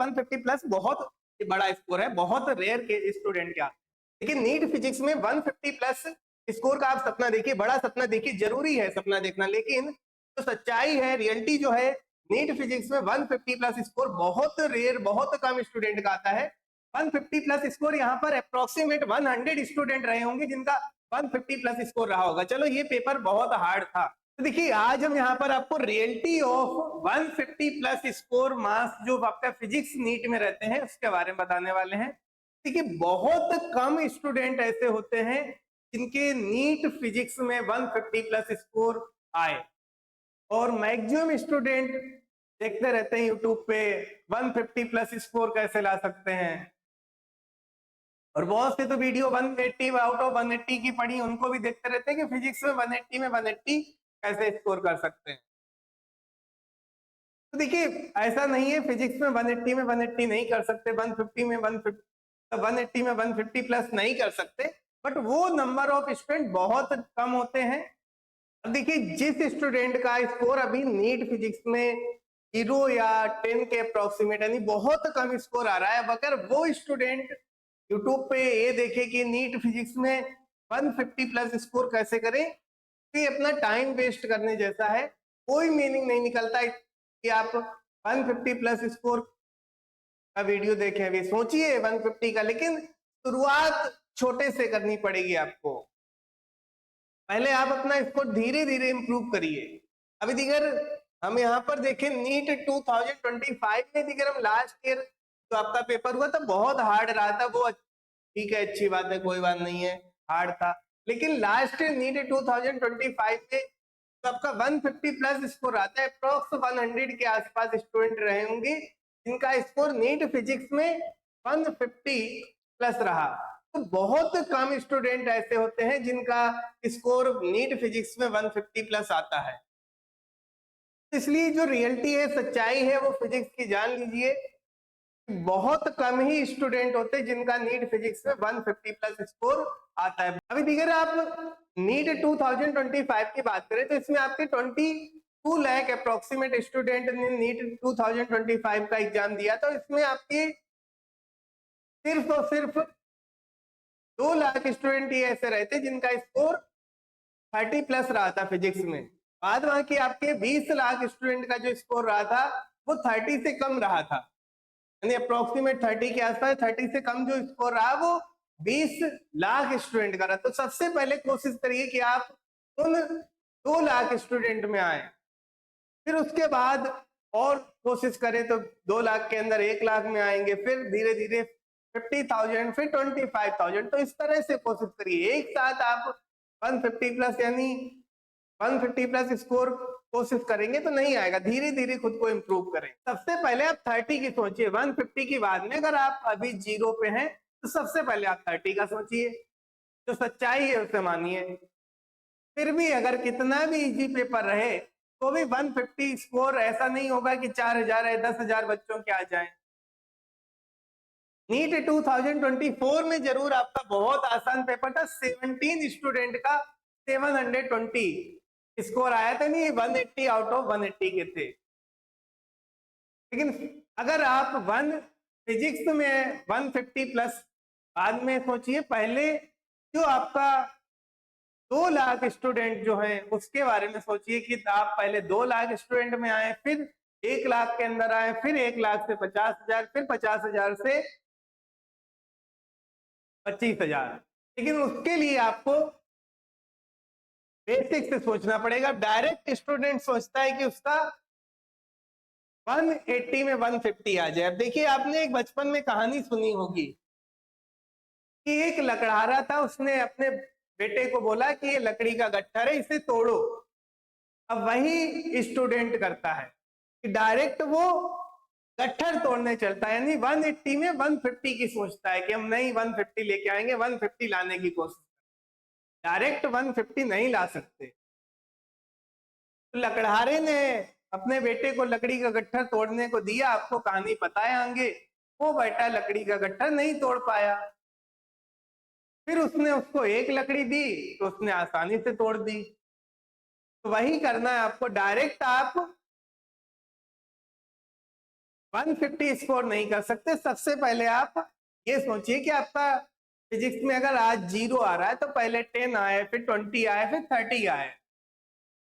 150 plus बहुत बड़ा score है, बहुत रेयर के स्टूडेंट के आते। लेकिन नीट फिजिक्स में 150 प्लस स्कोर का आप सपना देखिए, बड़ा सपना देखिए, जरूरी है सपना देखना, लेकिन तो सच्चाई है, रियलिटी जो है, नीट फिजिक्स में 150 प्लस स्कोर बहुत रेयर, बहुत कम स्टूडेंट का आता है। 150 प्लस स्कोर यहाँ पर अप्रोक्सीमेट 100 स्टूडेंट रहे होंगे जिनका 150 प्लस स्कोर रहा होगा। चलो ये पेपर बहुत हार्ड था। तो देखिए आज हम यहाँ पर आपको reality of 150 plus score marks जो आपका फिजिक्स नीट में रहते हैं उसके बारे में बताने वाले हैं। देखिए बहुत कम स्टूडेंट ऐसे होते हैं जिनके नीट फिजिक्स में 150 प्लस स्कोर आए, और मैक्सिमम स्टूडेंट देखते रहते हैं यूट्यूब पे 150 प्लस स्कोर कैसे ला सकते हैं, और बहुत से तो वीडियो 180 आउट ऑफ 180 की पढ़ी, उनको भी देखते रहते हैं कि फिजिक्स में 180 में 180 कैसे स्कोर कर सकते हैं। तो देखिए ऐसा नहीं है, फिजिक्स में 180 में 180 नहीं कर सकते, 150 में 180 में 150 प्लस नहीं कर सकते, बट वो नंबर ऑफ स्टूडेंट बहुत कम होते हैं। अब देखिए जिस स्टूडेंट का स्कोर अभी नीट फिजिक्स में 0 या 10 के अप्रोक्सीमेट यानी बहुत कम स्कोर आ रहा है, अगर वो स्टूडेंट यूट्यूब पे ये देखे कि नीट फिजिक्स में 150 प्लस स्कोर कैसे करें, तो ये अपना टाइम वेस्ट करने जैसा है। कोई मीनिंग नहीं निकलता है कि आप 150 प्लस स्कोर का वीडियो देखें। अभी सोचिए 150 का, लेकिन शुरुआत छोटे से करनी पड़ेगी आपको। पहले आप अपना स्कोर धीरे धीरे इंप्रूव करिए। अभी दिगर हम यहाँ पर देखें नीट 2025 में दिगर हम लास्ट ईयर जो आपका पेपर हुआ था बहुत हार्ड रहा था, वो ठीक है, अच्छी बात है, कोई बात नहीं है, हार्ड था। लेकिन लास्ट नीट 2025 में तो आपका 150 प्लस स्कोर आता है, अप्रोक्स 100 के आसपास स्टूडेंट रहे होंगे जिनका स्कोर नीट फिजिक्स में 150 प्लस रहा। तो बहुत कम स्टूडेंट ऐसे होते हैं जिनका स्कोर नीट फिजिक्स में 150 प्लस आता है। इसलिए जो रियलिटी है, सच्चाई है, वो फिजिक्स की जान लीजिए, बहुत कम ही स्टूडेंट होते हैं जिनका नीट फिजिक्स में 150 प्लस स्कोर आता है। अभी अगर आप नीट 2025 की बात करें तो इसमें आपके 22 लाख अप्रोक्सीमेट स्टूडेंट ने नीट 2025 का एग्जाम दिया, तो इसमें आपके सिर्फ और सिर्फ 2 लाख स्टूडेंट ही ऐसे रहते जिनका स्कोर 30 प्लस रहा था फिजिक्स में। बाद वहां की आपके 20 लाख स्टूडेंट का जो स्कोर रहा था वो 30 से कम रहा था, यानी अप्रोक्सीमेट 30 के आसपास, 30 से कम जो स्कोर रहा वो 20 लाख स्टूडेंट का रहा। तो सबसे पहले कोशिश करिए कि आप उन 2 लाख स्टूडेंट में आए, फिर उसके बाद और कोशिश करें तो 2 लाख के अंदर 1 लाख में आएंगे, फिर धीरे धीरे 50,000, फिर 25,000। तो इस तरह से कोशिश करिए, एक साथ आप 150 प्लस यानी 150 प्लस स्कोर कोशिश करेंगे तो नहीं आएगा, धीरे धीरे खुद को इंप्रूव करें। सबसे पहले आप 30 की सोचिए, 150 की बाद में अगर आप अभी 0 पे हैं तो सबसे पहले आप 30 का सोचिए, जो सच्चाई है उसे मानिए। फिर भी अगर कितना भी इजी पेपर रहे तो भी 150 स्कोर ऐसा नहीं होगा कि 4,000 या 10,000 बच्चों के आ जाए। नीट 2024 में जरूर आपका बहुत आसान पेपर था, 17 स्टूडेंट का 720 स्कोर आया था, नहीं 180 आउट ऑफ 180 के थे। लेकिन अगर आप फिजिक्स में 150 प्लस बाद में सोचिए, पहले जो आपका 2 लाख स्टूडेंट जो है उसके बारे में सोचिए कि आप पहले 2 लाख स्टूडेंट में आए, फिर 1 लाख के अंदर आए, फिर 1 लाख से 50,000, फिर 50,000 से 25,000। लेकिन उसके लिए आपको बेसिक से सोचना पड़ेगा। डायरेक्ट स्टूडेंट सोचता है कि उसका 180 में 150 आ जाए। अब देखिए आपने एक बचपन में कहानी सुनी होगी कि एक लकड़हारा था, उसने अपने बेटे को बोला कि ये लकड़ी का गट्ठर है, इसे तोड़ो। अब वही स्टूडेंट करता है कि डायरेक्ट वो गट्ठर तोड़ने चलता है, यानी 180 में 150 की सोचता है कि हम नहीं 150 लेके आएंगे, 150 लाने की कोशिश, डायरेक्ट 150 नहीं ला सकते। तो लकड़हारे ने अपने बेटे को लकड़ी का गट्ठर तोड़ने को दिया, आपको कहानी पता है आगे, वो बेटा लकड़ी का गट्ठर नहीं तोड़ पाया। फिर उसने उसको एक लकड़ी दी तो उसने आसानी से तोड़ दी। तो वही करना है आपको, डायरेक्ट आप 150 स्कोर नहीं कर सकते। सबसे पहले आप ये सोचिए कि आपका फिजिक्स में अगर आज 0 आ रहा है तो पहले 10 आए, फिर 20 आए, फिर 30 आए,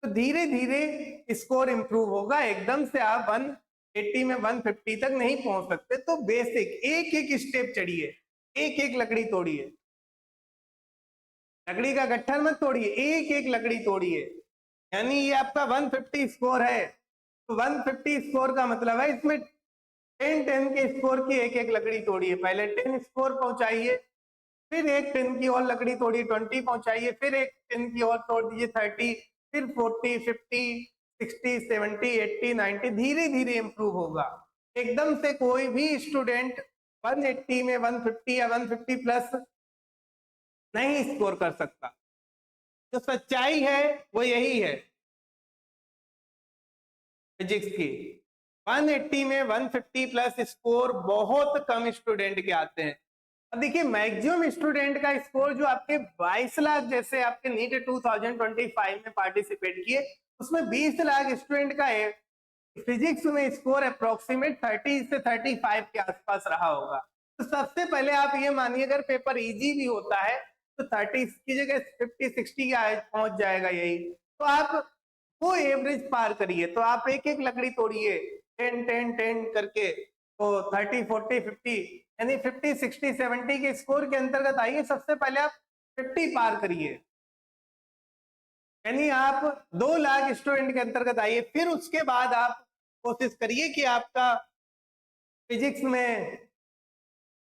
तो धीरे धीरे स्कोर इंप्रूव होगा। एकदम से आप 180 में 150 तक नहीं पहुंच सकते। तो बेसिक एक एक स्टेप चढ़िए, एक एक लकड़ी तोड़िए, लकड़ी का गट्ठर मत तोड़िए, एक एक लकड़ी तोड़िए। यानी ये आपका 150 स्कोर है, तो 150 स्कोर का मतलब है इसमें 10 के स्कोर की एक एक लकड़ी तोड़िए। पहले 10 स्कोर पहुंचाइए, फिर एक 10 की और लकड़ी तोड़िए, 20 पहुंचाइए, फिर एक 10 की और तोड़ दीजिए, 30, फिर 40, 50, 60, 70, 80, 90, धीरे धीरे इंप्रूव होगा। एकदम से कोई भी स्टूडेंट 180 में 150 या 150 प्लस नहीं स्कोर कर सकता। जो सच्चाई है वो यही है फिजिक्स की। 180 में 150 प्लस स्कोर बहुत कम स्टूडेंट के आते हैं। अब देखिए मैक्सिमम स्टूडेंट का स्कोर जो आपके 22 लाख जैसे आपके नीट 2025 में पार्टिसिपेट किए, उसमें 20 लाख स्टूडेंट का है फिजिक्स में स्कोर अप्रोक्सीमेट 30 से 35 के आसपास रहा होगा। तो सबसे पहले आप ये मानिए अगर पेपर इजी भी होता है तो 30 की जगह 50-60 पहुंच जाएगा यही। तो आप वो एवरेज पार करिए, तो आप एक एक लकड़ी तोड़िए 10-10-10 करके, तो 30-40-50 यानी 50-60-70 के स्कोर के अंतर्गत आइए। सबसे पहले आप 50 पार करिए, यानी आप 2 लाख स्टूडेंट के अंतर्गत आइए। फिर उसके बाद आप कोशिश करिए कि आपका फिजिक्स में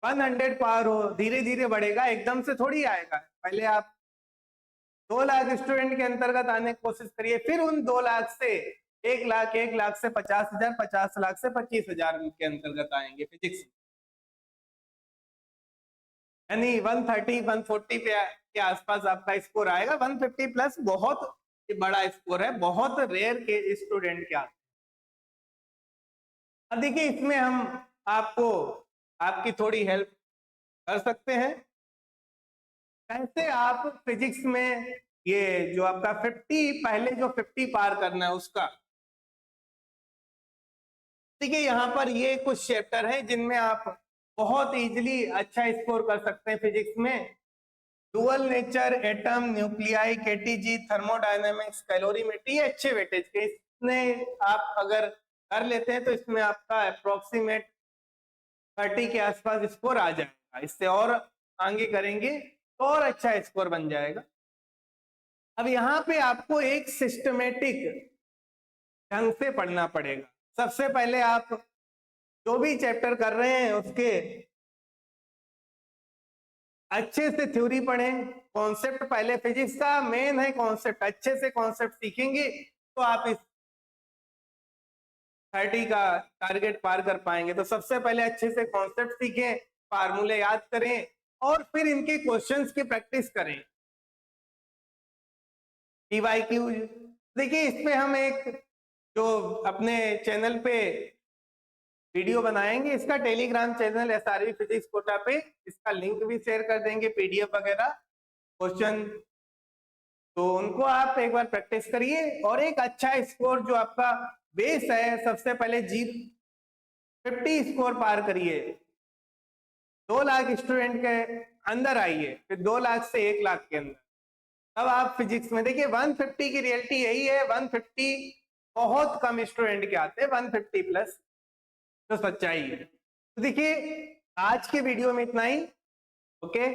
100 पार हो, धीरे धीरे बढ़ेगा, एकदम से थोड़ी आएगा। पहले आप 2 लाख स्टूडेंट के अंतर्गत आने की कोशिश करिए, फिर उन 2 लाख से 1 लाख, 1 लाख से 50,000, 50 लाख से 25,000 के अंतर्गत आएंगे फिजिक्स। यानी 130, 140 के आसपास आपका स्कोर आएगा। 150 प्लस बहुत बड़ा स्कोर है, बहुत रेयर के स्टूडेंट के आते। अब देखिए इसमें हम आपको आपकी थोड़ी हेल्प कर सकते हैं। कैसे आप फिजिक्स में ये जो आपका 50 पहले जो 50 पार करना है उसका, देखिए यहाँ पर ये कुछ चैप्टर है जिनमें आप बहुत इजीली अच्छा स्कोर कर सकते हैं फिजिक्स में। Dual nature, atom, nuclei, KTG, thermodynamics, calorimetry, ये अच्छे वेटेज के, इसमें आप अगर कर लेते हैं तो इसमें आपका अप्रोक्सीमेट 30 के आसपास स्कोर आ जाएगा। इससे और आगे करेंगे तो और अच्छा स्कोर बन जाएगा। अब यहाँ पे आपको एक सिस्टमेटिक ढंग से पढ़ना पड़ेगा। सबसे पहले आप जो भी चैप्टर कर रहे हैं उसके अच्छे से थ्योरी पढ़ें, कॉन्सेप्ट पहले, फिजिक्स का मेन है कॉन्सेप्ट, अच्छे से कॉन्सेप्ट सीखेंगे तो आप इस 30 का टारगेट पार कर पाएंगे। तो सबसे पहले अच्छे से कॉन्सेप्ट सीखें, फार्मूले याद करें और फिर इनके क्वेश्चंस की प्रैक्टिस करें। पीवाईक्यू देखिए इसमें हम एक जो अपने चैनल पे वीडियो बनाएंगे, इसका Telegram channel SRV physics Kota पे, इसका लिंक भी शेयर कर देंगे, पीडीएफ वगैरह क्वेश्चन, तो उनको आप एक बार प्रैक्टिस करिए और एक अच्छा स्कोर जो आपका बेस है, सबसे पहले 50 स्कोर पार करिए, 2 लाख स्टूडेंट के अंदर आइए, फिर 2 लाख से 1 लाख के अंदर, तब आप फिजिक्स में देखिए 150 की रियलिटी यही है। 150 बहुत कम स्टूडेंट के आते हैं, 150 प्लस तो सच्चाई है। तो देखिए आज के वीडियो में इतना ही। ओके।